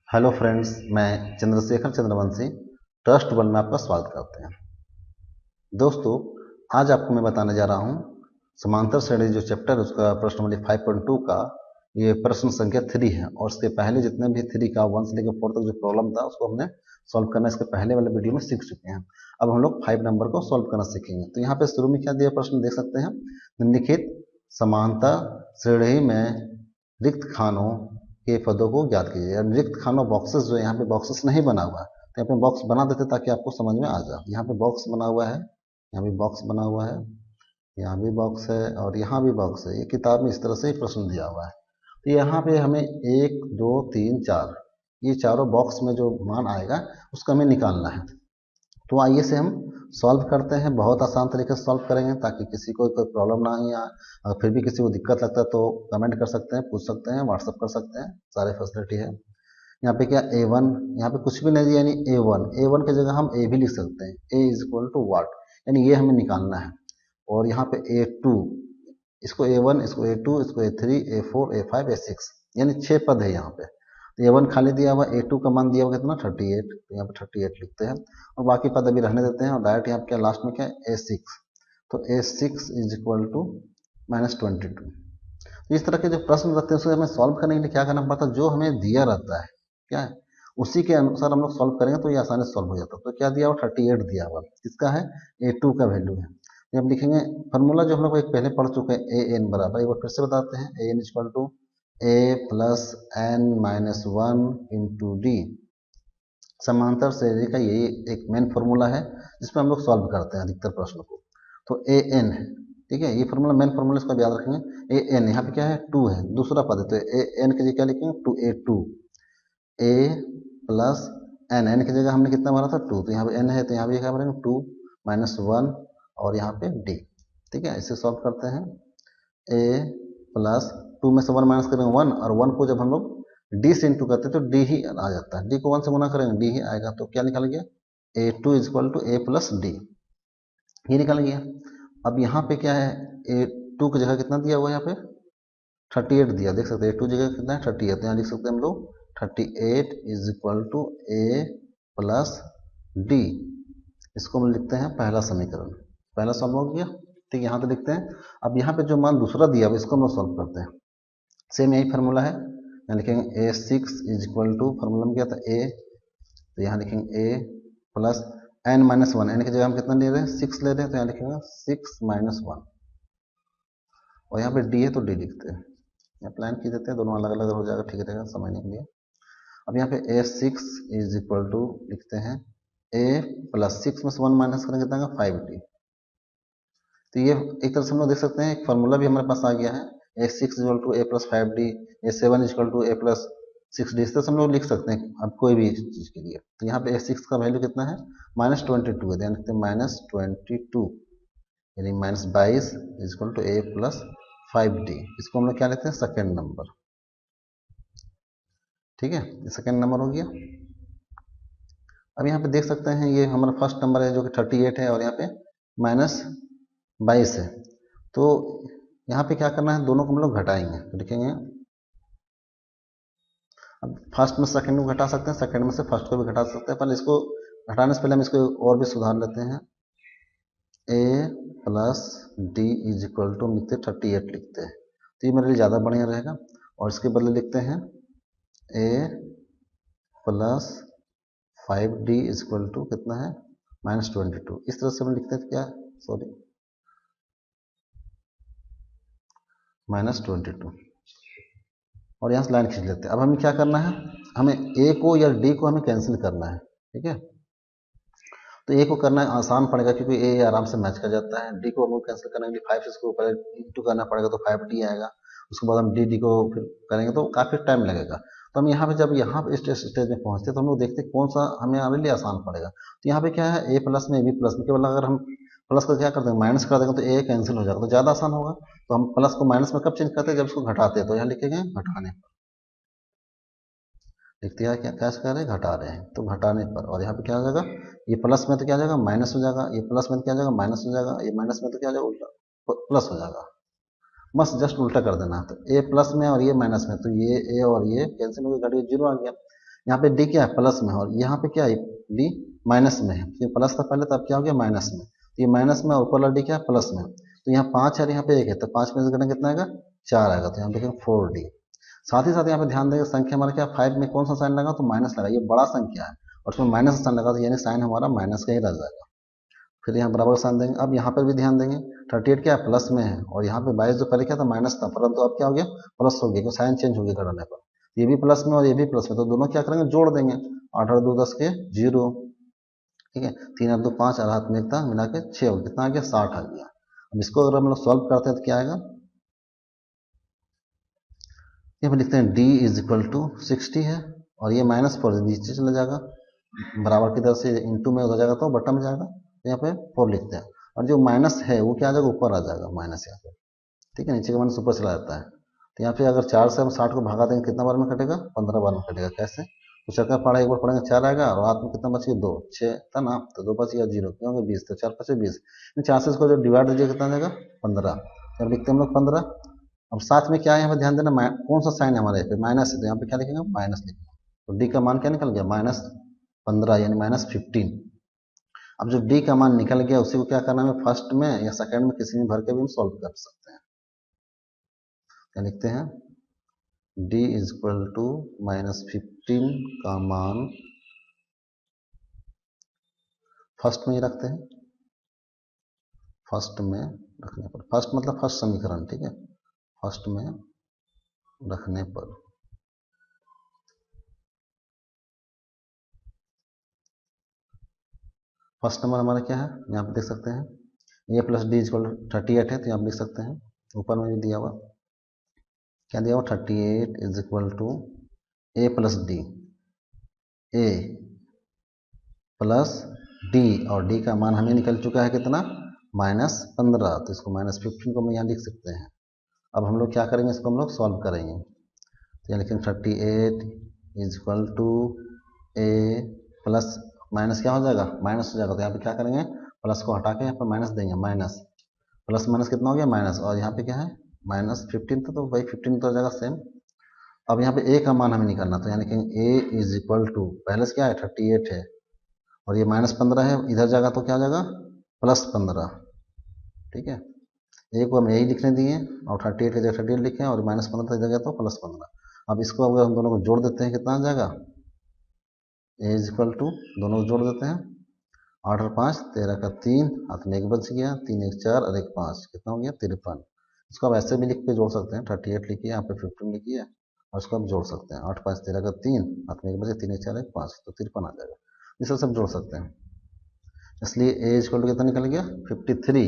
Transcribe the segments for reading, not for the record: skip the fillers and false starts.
Hello friends, मैं Chandrashekhar Chandravanshi trust one में आपका स्वागत करते हैं। दोस्तों, आज आपको मैं बताने जा रहा हूँ समांतर श्रेणी जो चैप्टर है उसका प्रश्न नंबर 5.2 का ये प्रश्न संख्या 3 है। और इसके पहले जितने भी 3 का 1 से लेकर 4 तक जो प्रॉब्लम था उसको हमने सॉल्व करना इसके पहले वाले वीडियो में सीख चुके हैं। अब हम लोग 5 नंबर को सॉल्व करना सीखेंगे। तो यहाँ पे शुरू में क्या दिया प्रश्न देख सकते हैं, निम्नलिखित समांतर श्रेणी में रिक्त खानों के पदों को ज्ञात कीजिए। या रिक्त खानों बॉक्सेस जो यहाँ पे बॉक्सेस नहीं बना हुआ है तो यहाँ पे बॉक्स बना देते ताकि आपको समझ में आ जाए। यहाँ पे बॉक्स बना हुआ है, यहाँ भी बॉक्स बना हुआ है, यहाँ भी बॉक्स है और यहाँ भी बॉक्स है। ये किताब में इस तरह से प्रश्न दिया हुआ है। तो यहाँ पे हमें 1 2 3 4 ये चारों बॉक्स में जो मान आएगा उसका हमें निकालना है। तो आइए से हम सॉल्व करते हैं। बहुत आसान तरीके से सॉल्व करेंगे ताकि किसी को कोई प्रॉब्लम ना आए। अगर फिर भी किसी को दिक्कत लगता है तो कमेंट कर सकते हैं, पूछ सकते हैं, व्हाट्सअप कर सकते हैं, सारे फैसिलिटी है। यहाँ पे क्या A1, यहाँ पे कुछ भी नहीं दिया यानी A1 की जगह हम ए भी लिख सकते हैं। A इज इक्वल टू वाट, यानी ये हमें निकालना है। और यहाँ पे A2, इसको A1, इसको A2, इसको A3, A4, A5, A6 यानी 6 पद है यहाँ पे। तो A1 खाली दिया हुआ, A2 का मान दिया हुआ कितना 38, तो यहाँ पे 38 लिखते हैं और बाकी पद अभी रहने देते हैं। और डायरेक्ट यहाँ पे क्या लास्ट में क्या है A6, तो A6 इज इक्वल टू -22। इस तरह के जो प्रश्न रहते हैं उसे हमें सॉल्व करने के लिए क्या करना पड़ता है, जो हमें दिया रहता है क्या है उसी के अनुसार हम लोग सॉल्व करेंगे तो ये आसानी से सॉल्व हो जाता है। तो क्या दिया हुआ 38 दिया हुआ, किसका है A2 का वैल्यू है। जब लिखेंगे फार्मूला जो हम लोग एक पहले पढ़ चुके हैं AN बराबर, एक बार फिर से बताते हैं, AN equal to A plus N minus 1 into D. समांतर श्रेणी का यही एक मेन फार्मूला है जिसमें हम लोग सॉल्व करते हैं अधिकतर प्रश्न को। तो AN है, ठीक है, ये फार्मूला मेन फार्मूला, इसका याद रखेंगे। AN यहाँ पे क्या है 2 है, दूसरा पद है, तो AN की जगह क्या लिखेंगे 2A2, A प्लस N की जगह हमने कितना मारा था 2, तो यहाँ पे N है तो यहाँ भी क्या भरेंगे 2 माइनस 1 और यहाँ पे D। ठीक है, इसे सॉल्व करते हैं। A प्लस 2 में से 1 माइनस करेंगे 1, और 1 को जब हम लोग D से इंटू करते हैं तो D ही आ जाता है। D को 1 से गुना करेंगे D ही आएगा। तो क्या निकल गया A2 is equal to A plus D, ये निकल गया। अब यहाँ पे क्या है A2 की जगह कितना दिया हुआ है, यहाँ पे 38 दिया, देख सकते हैं A2 जगह कितना है 38, यहाँ लिख सकते हैं हम लोग 38 is equal to A plus D। इसको हम लिखते हैं पहला समीकरण, पहला सॉल्व हो गया। ठीक, यहाँ पे लिखते हैं। अब यहाँ पे जो मान दूसरा दिया हुआ इसको हम लोग सॉल्व करते हैं। सेम यही फार्मूला है, यहाँ लिखेंगे A6 is equal to, formula में क्या था A, तो यहाँ लिखेंगे A plus N minus 1, N की जगह हम कितना ले रहे हैं 6 ले रहे हैं, तो यहाँ लिखेंगे 6 माइनस 1, और यहाँ पे D है तो D लिखते हैं। यहाँ प्लान की देते हैं, दोनों अलग अलग हो जाएगा, ठीक रहेगा समझने के लिए। अब यहाँ पे A6 इज इक्वल टू लिखते हैं A प्लस 6 में से 1 माइनस करेंगे कितना 5D। तो ये एक तरह से हम लोग देख सकते हैं एक फार्मूला भी हमारे पास आ गया है, A6 equal to A plus 5D, A7 equal to A plus 6D। इस तरह से हम लोग लिख सकते हैं अब कोई भी चीज़ के लिए। तो यहाँ पे A6 का वैल्यू कितना है -22 है, ध्यान रखते हैं -22, यानी -22 equal to A plus 5D। इसको हम लोग क्या लेते हैं सेकेंड नंबर। ठीक है, ये सेकेंड नंबर हो गया। अब यहाँ पे देख सकते हैं ये हमारा फर्स्ट नंबर है जो कि 38 है, और यहाँ पे -22 है। तो यहाँ पे क्या करना है, दोनों को हम लोग घटाएंगे, तो लिखेंगे अब फर्स्ट में सेकंड को घटा सकते हैं, सेकंड में से फर्स्ट को भी घटा सकते हैं। पहले इसको घटाने से पहले हम इसको और भी सुधार लेते हैं। A plus D is equal to लिखते 38 लिखते हैं, तो ये मेरे लिए ज़्यादा बढ़िया रहेगा। और इसके बदले लिखते हैं A plus 5D is equal to कितना है -22। इस तरह से हम लिखते हैं क्या, सॉरी -22, और यहाँ से लाइन खींच लेते हैं। अब हमें क्या करना है, हमें A को या D को हमें कैंसिल करना है। ठीक है, तो A को करना है आसान पड़ेगा क्योंकि A आराम से मैच कर जाता है। D को हम लोग कैंसिल करने के लिए 5 से इसको पहले इंटू करना पड़ेगा, तो 5D आएगा। उसके बाद हम D को फिर करेंगे तो काफ़ी टाइम लगेगा। तो हम यहाँ पे जब यहाँ पे स्टेज में पहुँचते तो हम लोग देखते हैं कौन सा हमें हमारे लिए आसान पड़ेगा। तो यहाँ पे क्या है A प्लस में B प्लस में केवल अगर हम प्लस का क्या कर देंगे माइनस कर देंगे तो A कैंसिल हो जाएगा, तो ज़्यादा आसान होगा। तो हम प्लस को माइनस में कब चेंज करते हैं, जब इसको घटाते हैं, तो यहाँ लिखेंगे घटाने, लिखते हैं क्या कैसे कर रहे हैं घटा रहे हैं, तो घटाने पर। और यहाँ पे क्या हो जाएगा, ये प्लस में तो क्या हो जाएगा माइनस हो जाएगा, ये प्लस में तो क्या हो जाएगा माइनस हो जाएगा, ये माइनस में तो क्या हो जाएगा उल्टा प्लस हो जाएगा। बस जस्ट उल्टा कर देना। तो A प्लस में और ये माइनस में, तो ये A और ये कैंसिल हो गया, घट गया, जीरो आ गया। यहाँ पे डी क्या है प्लस में, और यहाँ पे क्या है डी माइनस में है। ये प्लस था पहले, तब क्या हो गया माइनस में, तो ये माइनस में, और ऊपर वाला डी क्या है प्लस में। तो यहाँ 5 है और यहाँ पे 1 है, तो 5 में से घटाएं कितना आएगा 4 आएगा, तो यहाँ पे 4D। साथ ही साथ यहाँ पे ध्यान देंगे संख्या हमारा क्या 5 में कौन सा साइन लगा, तो माइनस लगा, ये बड़ा संख्या है और उसमें माइनस साइन लगा, तो यानी साइन हमारा माइनस का ही रह जाएगा। फिर यहाँ बराबर साइन देंगे। अब यहाँ पर भी ध्यान देंगे 38 क्या है प्लस में है, और यहाँ पे 22 जो पहले क्या था माइनस था, परंतु अब क्या हो गया प्लस हो गया, क्योंकि साइन चेंज हो गया घटाने पर। ये भी प्लस में और ये भी प्लस में, तो दोनों क्या करेंगे जोड़ देंगे। 8 और 2 10 के 0, ठीक है, 3 और 2 5 और हाथ में एक था, मिला के 6 हो, कितना आ गया 60 आ गया। अब इसको अगर हम लोग सॉल्व करते हैं तो क्या आएगा, यहाँ पे लिखते हैं d इज इक्वल टू 60 है, और ये -4 नीचे चला जाएगा, बराबर की तरफ से इंटू में हो जाएगा तो बटा में जाएगा, तो यहाँ पे 4 लिखते हैं, और जो माइनस है वो क्या आ जाएगा ऊपर आ जाएगा माइनस यहाँ पे, ठीक है, नीचे का माइनस ऊपर चला जाता है। तो यहाँ पे अगर 4 से हम 60 को भागा देंगे कितना बार में कटेगा 15 बार में कटेगा। कैसे, तो चक्कर पड़ा एक बार पढ़ेंगे 4 आएगा, और हाथ में कितना बच गया 2, 6 था ना, तो 2 बच गया 0, क्योंकि 20, तो 4 5 20, 4 से इसको जो डिवाइड दीजिए कितना जाएगा 15, तो लिखते हैं हम लोग 15। अब साथ में क्या है यहाँ पे ध्यान देना, कौन सा साइन है हमारे यहाँ पे माइनस है, तो यहाँ पे क्या लिखेंगे माइनस लिखेंगे, तो डी का मान क्या निकल गया -15 यानी -15। अब जो डी का मान निकल गया उसी को क्या करना है फर्स्ट में या सेकंड में किसी में भर के भी हम सॉल्व कर सकते हैं। क्या लिखते हैं d इज इक्वल टू -15 का मान फर्स्ट में ही रखते हैं, फर्स्ट में रखने पर, फर्स्ट मतलब फर्स्ट समीकरण, ठीक है, फर्स्ट में रखने पर फर्स्ट नंबर हमारा क्या है यहाँ पे देख सकते हैं a प्लस डी इक्वल 38 है, तो यहाँ पे लिख सकते हैं, ऊपर में भी दिया हुआ क्या दिया हुआ 38 is equal to a plus D, a plus D, और डी का मान हमें निकल चुका है कितना -15, तो इसको -15 को हम यहाँ लिख सकते हैं। अब हम लोग क्या करेंगे, इसको हम लोग सॉल्व करेंगे, तो यहाँ लिखेंगे 38 is equal to a plus minus क्या हो जाएगा माइनस हो जाएगा, तो यहाँ पे क्या करेंगे प्लस को हटा के यहाँ पर माइनस देंगे, माइनस प्लस माइनस कितना हो गया माइनस, और यहाँ पे क्या है -15 था, तो वही 15 तो हो जाएगा सेम। अब यहाँ पे a का मान हमें निकालना, तो यहाँ लिखेंगे a इज इक्वल टू पहले से क्या है 38 है, और ये -15 है, इधर जाएगा तो क्या हो जाएगा +15, ठीक है, a को हम यही लिखने दिए, और 38 की जगह 38 लिखे, और -15 की जगह तो +15। अब इसको अगर हम दोनों को जोड़ देते हैं कितना आ जाएगा a इज इक्वल टू, दोनों को जोड़ देते हैं, 8 और 5 13 का 3, हाथ में 1 बच गया, 3 1 4 और 1 5, कितना हो गया 53। इसको आप ऐसे भी लिख के जोड़ सकते हैं, 38 लिखिए यहाँ पे 15 लिखिए, और इसको आप जोड़ सकते हैं, 8 5 13 का 3, हाथ में 1 बचे, 3 1 4 1 5, तो 53 आ जाएगा। इसे सब जोड़ सकते हैं, इसलिए a इक्वल टू कितना निकल गया 53।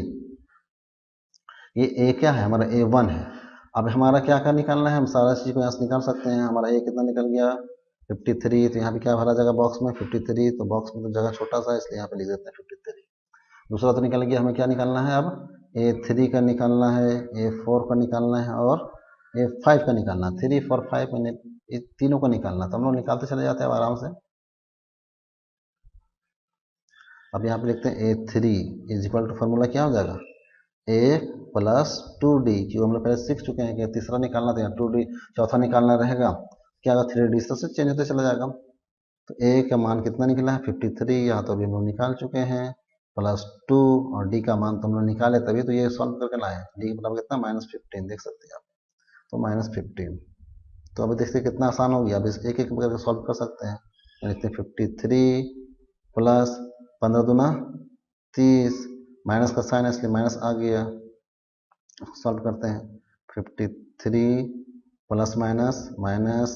ये a क्या है हमारा a1 है। अब हमारा क्या क्या निकालना है, हम सारा चीज़ को यहाँ से निकाल सकते हैं। हमारा a कितना निकल गया 53, तो यहाँ पे क्या भरा जाएगा बॉक्स में 53, तो बॉक्स में तो जगह छोटा सा है इसलिए यहाँ पे लिख देते हैं 53। दूसरा तो निकल गया, हमें क्या निकालना है अब a3 का निकालना है, a4 का निकालना है, और a5 का निकालना है। 3 4 5 मैंने तीनों का निकालना, तो हम लोग निकालते चले जाते हैं आराम से। अब यहाँ पे लिखते हैं a3 is equal to formula क्या हो जाएगा a प्लस 2d, क्यों हम लोग पहले सीख चुके हैं कि तीसरा निकालना, तो यहाँ 2d चौथा निकालना रहेगा, क्या होगा 3d से चेंज होते चला जाएगा। तो a का मान कितना निकला है 53, यहाँ तो अभी हम लोग निकाल चुके हैं, +2, और d का मान तो हम लोग निकाले तभी तो ये सॉल्व करके लाए, d बराबर कितना -15 देख सकते हैं आप, तो -15। तो अभी देखते कितना आसान हो गया, अब इस एक एक करके सॉल्व कर सकते हैं। देखते हैं 53 प्लस 15 दूना 30, माइनस का साइन है इसलिए माइनस आ गया, सॉल्व करते हैं 53 प्लस माइनस माइनस,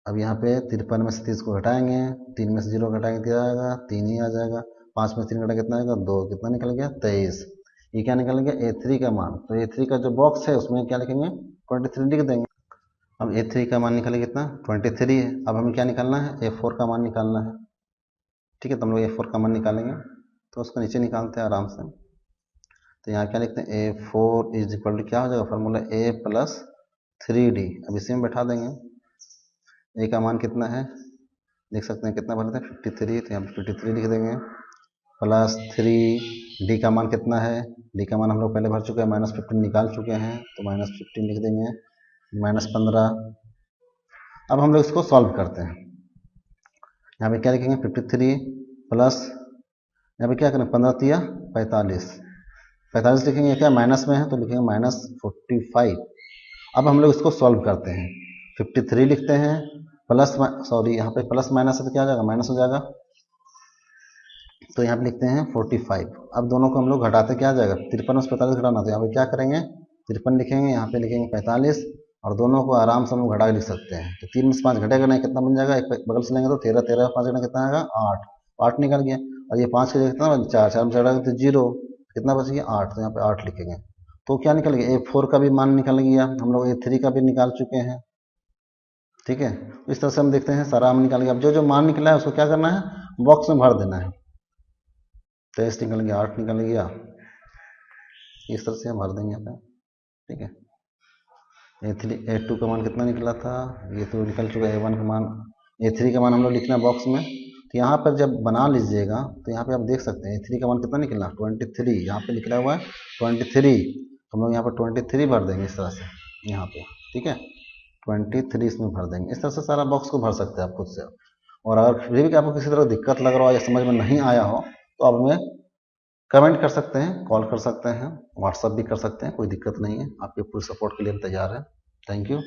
अब यहाँ पे 53 में से 30 को घटाएंगे, 3 में से 0 घटाएंगे क्या आएगा 3 ही आ जाएगा, 5 में से 3 घटा कितना आएगा 2, कितना निकल गया 23। ये क्या निकल गया a3 का मान, तो a3 का जो बॉक्स है उसमें क्या लिखेंगे 23 लिख देंगे। अब a3 का मान निकले कितना 23 है। अब हमें क्या निकालना है a4 का मान निकालना है, ठीक है, तो हम लोग a4 का मान निकालेंगे, तो उसको नीचे निकालते हैं आराम से। तो यहाँ क्या लिखते हैं a4 इज इक्वल टू क्या हो जाएगा फॉर्मूला a प्लस 3d, अब इसी में बैठा देंगे। a का मान कितना है देख सकते हैं कितना भरते हैं 53, तो यहाँ पे 53 लिख देंगे, प्लस 3d का मान कितना है, d का मान हम लोग पहले भर चुके हैं -15 निकाल चुके हैं, तो -15 लिख देंगे, -15। अब हम लोग इसको सॉल्व करते हैं, यहाँ पे क्या लिखेंगे 53 प्लस यहाँ पे क्या करें 15 तिया 45, 45 लिखेंगे, क्या माइनस में है तो लिखेंगे -45। अब हम लोग इसको सॉल्व करते हैं। 53 लिखते हैं प्लस, सॉरी यहाँ पे प्लस माइनस है तो क्या हो जाएगा, माइनस हो जाएगा, तो यहाँ पे लिखते हैं 45। अब दोनों को हम लोग घटाते क्या आ जाएगा, 53 से 45 घटाना, तो यहाँ पे क्या करेंगे 53 लिखेंगे, यहाँ पे लिखेंगे 45, और दोनों को आराम से हम लोग घटा के लिख सकते हैं। तो 3 में से 5 घटेगा नहीं, कितना बन जाएगा, एक बगल से लेंगे तो 13, 13 5 घटा कितना आएगा 8, 8 निकल गया। और ये 5 के कितना 4, 4 में से घटाएगा तो 0, कितना बच गया 8, तो यहाँ पे 8 लिखेंगे। तो क्या निकल गया, A4 का भी मान निकल गया, हम लोग A3 का भी निकाल चुके हैं। ठीक है, इस तरह से हम देखते हैं सारा मान निकाल गया। अब जो जो मान निकला है उसको क्या करना है, बॉक्स में भर देना है। 23 निकल गया, 8 निकल गया, इस तरह से हम भर देंगे यहाँ पे। ठीक है, A3 A2 का मान कितना निकला था, ये तो निकल चुका है। A1 का मान, A3 का मान हम लोग लिखना है बॉक्स में। तो यहाँ पर जब बना लीजिएगा तो यहाँ पे आप देख सकते हैं A3 का मान कितना निकला 23, यहाँ पे निकला हुआ है 23, तो हम लोग यहाँ पर 23 भर देंगे इस तरह से यहाँ पे। ठीक है, 23 इसमें भर देंगे। इस तरह से सारा बॉक्स को भर सकते हैं आप खुद से। और अगर फिर भी आपको किसी तरह दिक्कत लग रहा हो या समझ में नहीं आया हो तो आप हमें कमेंट कर सकते हैं, कॉल कर सकते हैं, व्हाट्सअप भी कर सकते हैं, कोई दिक्कत नहीं है। आपके पूरे सपोर्ट के लिए हम तैयार हैं। Thank you.